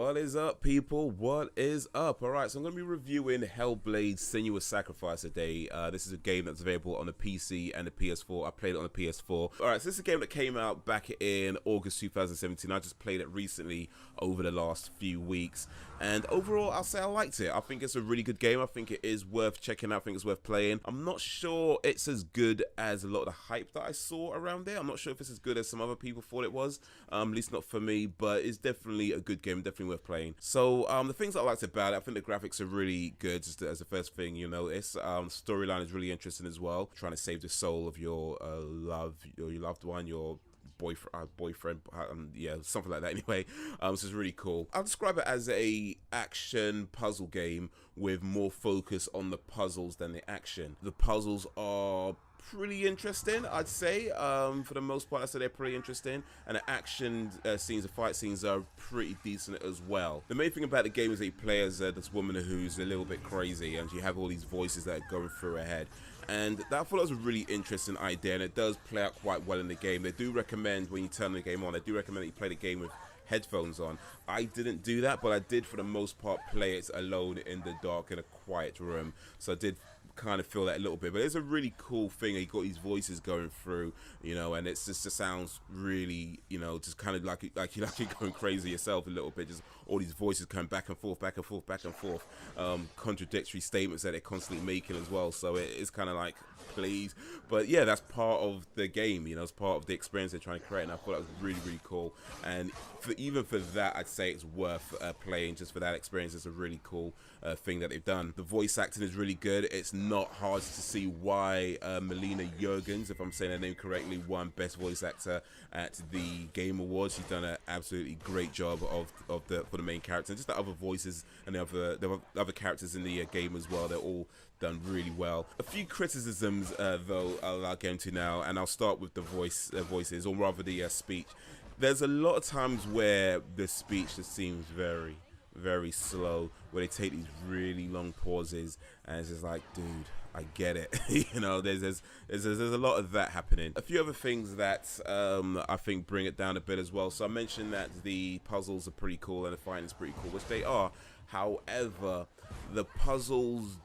What is up, people? What is up? Alright, so I'm going to be reviewing Hellblade Senua Sacrifice today. This is a game that's available on the PC and the PS4. I played it on the PS4. Alright, so this is a game that came out back in August 2017. I just played it recently over the last few weeks. And overall, I'll say I liked it. I think it's a really good game. I think it is worth checking out. I think it's worth playing. I'm not sure it's as good as a lot of the hype that I saw around it. I'm not sure if it's as good as some other people thought it was. At least not for me, but it's definitely a good game, definitely worth playing. So the things I liked about it, I think the graphics are really good as the first thing you notice. Storyline is really interesting as well. Trying to save the soul of your loved one, your boyfriend, yeah, something like that anyway. This is really cool. I'll describe it as a action puzzle game with more focus on the puzzles than the action. The puzzles are pretty interesting, I'd say. For the most part, I'd say they're pretty interesting, and the action scenes, the fight scenes are pretty decent as well. The main thing about the game is that you play as this woman who's a little bit crazy, and you have all these voices that are going through her head. And that I thought was a really interesting idea, and it does play out quite well in the game. They do recommend, when you turn the game on, they do recommend that you play the game with headphones on. I didn't do that, but I did for the most part play it alone in the dark in a quiet room, so I did kind of feel that a little bit. But it's a really cool thing. You got these voices going through, you know, and it's just sounds really, you know, just kind of like you're going crazy yourself a little bit. Just all these voices coming back and forth, back and forth, back and forth. Contradictory statements that they're constantly making as well. So it's kind of like, please. But yeah, that's part of the game, you know, it's part of the experience they're trying to create, and I thought that was really, really cool. And even for that, I'd say it's worth playing just for that experience. It's a really cool thing that they've done. The voice acting is really good. It's not hard to see why Melina Jurgens, if I'm saying her name correctly, won Best Voice Actor at the Game Awards. She's done an absolutely great job for the main character, and just the other voices and the other characters in the game as well. They're all done really well. A few criticisms though I'll get into now, and I'll start with the voices, or rather the speech. There's a lot of times where the speech just seems very, very slow, where they take these really long pauses, and it's just like, dude, I get it. You know, there's a lot of that happening. A few other things that I think bring it down a bit as well. So I mentioned that the puzzles are pretty cool and the fighting is pretty cool, which they are. However, the puzzles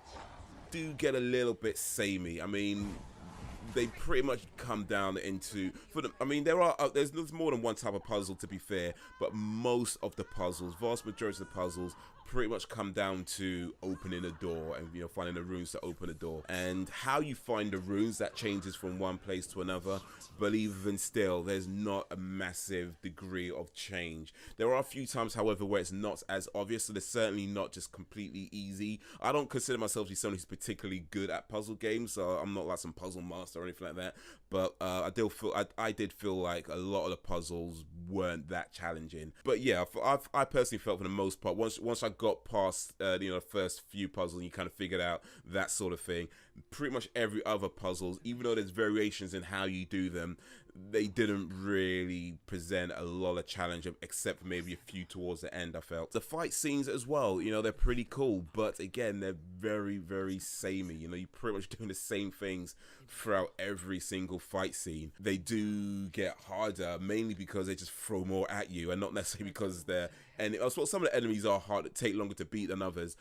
do get a little bit samey. I mean, they pretty much come down into, I mean, there's more than one type of puzzle, to be fair, but most of the puzzles, vast majority of the puzzles, pretty much come down to opening a door and, you know, finding the runes to open a door. And how you find the runes, that changes from one place to another, but even still, there's not a massive degree of change. There are a few times, however, where it's not as obvious, so they're certainly not just completely easy. I don't consider myself to be someone who's particularly good at puzzle games, so I'm not like some puzzle master or anything like that, but I did feel like a lot of the puzzles weren't that challenging. But yeah, I personally felt for the most part, once I got past you know, the first few puzzles and you kind of figured out that sort of thing, pretty much every other puzzles, even though there's variations in how you do them, they didn't really present a lot of challenge, except for maybe a few towards the end. I felt the fight scenes as well, you know, they're pretty cool, but again, they're very, very samey. You know, you're pretty much doing the same things throughout every single fight scene. They do get harder, mainly because they just throw more at you, and not necessarily because they're, and also some of the enemies are hard to take longer to beat than others.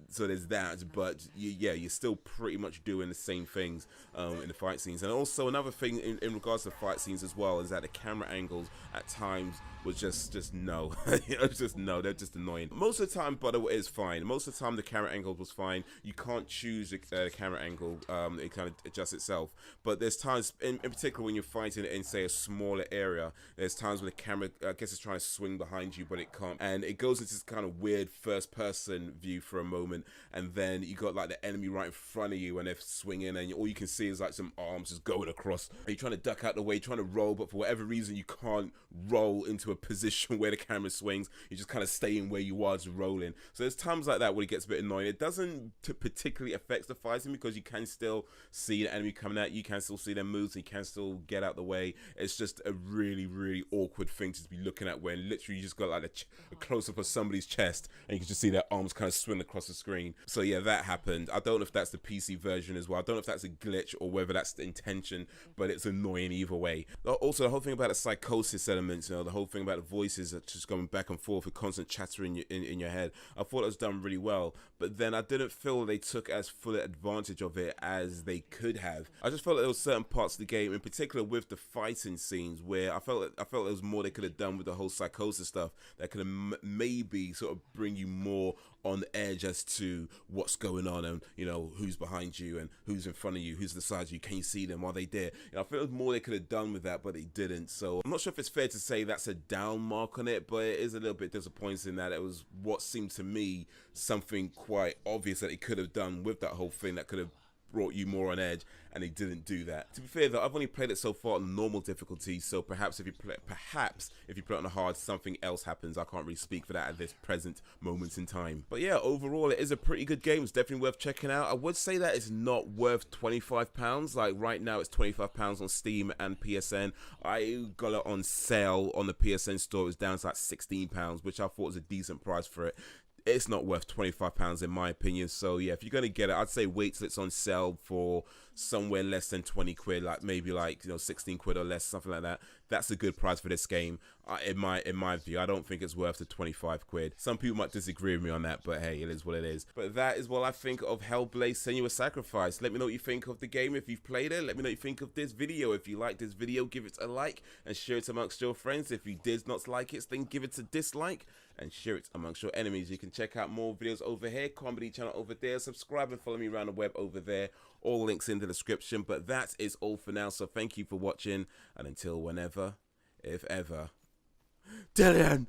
So there's that, but yeah, you're still pretty much doing the same things in the fight scenes. And also another thing in regards to fight scenes as well is that the camera angles at times was just no. You know, just no, they're just annoying. Most of the time, but it is fine. Most of the time, the camera angle was fine. You can't choose the camera angle. It kind of adjusts itself. But there's times, in particular, when you're fighting in, say, a smaller area, there's times when the camera, I guess, is trying to swing behind you, but it can't. And it goes into this kind of weird first-person view for a moment, and then you got like the enemy right in front of you, and they're swinging, and all you can see is like some arms just going across. You're trying to duck out the way, trying to roll, but for whatever reason, you can't roll into a position where the camera swings. You're just kind of staying where you are, just rolling. So there's times like that where it gets a bit annoying. It doesn't particularly affect the fighting because you can still see the enemy coming at you, can still see their moves, you can still get out the way. It's just a really, really awkward thing to be looking at when literally you just got like a close-up of somebody's chest and you can just see their arms kind of swing across the screen. So yeah, that happened. I don't know if that's the PC version as well. I don't know if that's a glitch or whether that's the intention, but it's annoying either way. Also, the whole thing about the psychosis elements, you know, the whole thing about the voices that just going back and forth with constant chatter in your head, I thought it was done really well, but then I didn't feel they took as full advantage of it as they could have. I just felt like there were certain parts of the game, in particular with the fighting scenes, where I felt there was more they could have done with the whole psychosis stuff that could have maybe sort of bring you more on edge as to what's going on and, you know, who's behind you and who's in front of you, who's beside you, can you see them, are they there? You know, I feel there was more they could have done with that, but they didn't. So I'm not sure if it's fair to say that's a down mark on it, but it is a little bit disappointing that it was what seemed to me something quite obvious that they could have done with that whole thing that could have brought you more on edge, and they didn't do that. To be fair though, I've only played it so far on normal difficulty, so perhaps if you play it on hard, something else happens. I can't really speak for that at this present moment in time. But yeah, overall it is a pretty good game. It's definitely worth checking out. I would say that it's not worth £25. Like right now it's £25 on Steam and PSN. I got it on sale on the PSN store. It was down to like £16, which I thought was a decent price for it. It's not worth £25 in my opinion. So yeah, if you're gonna get it, I'd say wait till it's on sale for somewhere less than 20 quid, like maybe like, you know, 16 quid or less, something like that. That's a good price for this game. In my view, I don't think it's worth the 25 quid. Some people might disagree with me on that, but hey, it is what it is. But that is what I think of Hellblade: Senua Sacrifice. Let me know what you think of the game if you've played it. Let me know what you think of this video. If you like this video, give it a like and share it amongst your friends. If you did not like it, then give it a dislike and share it amongst your enemies. You can check out more videos over here, comedy channel over there, subscribe and follow me around the web over there. All links in the description. But that is all for now, so thank you for watching, and until whenever, if ever, Dillian!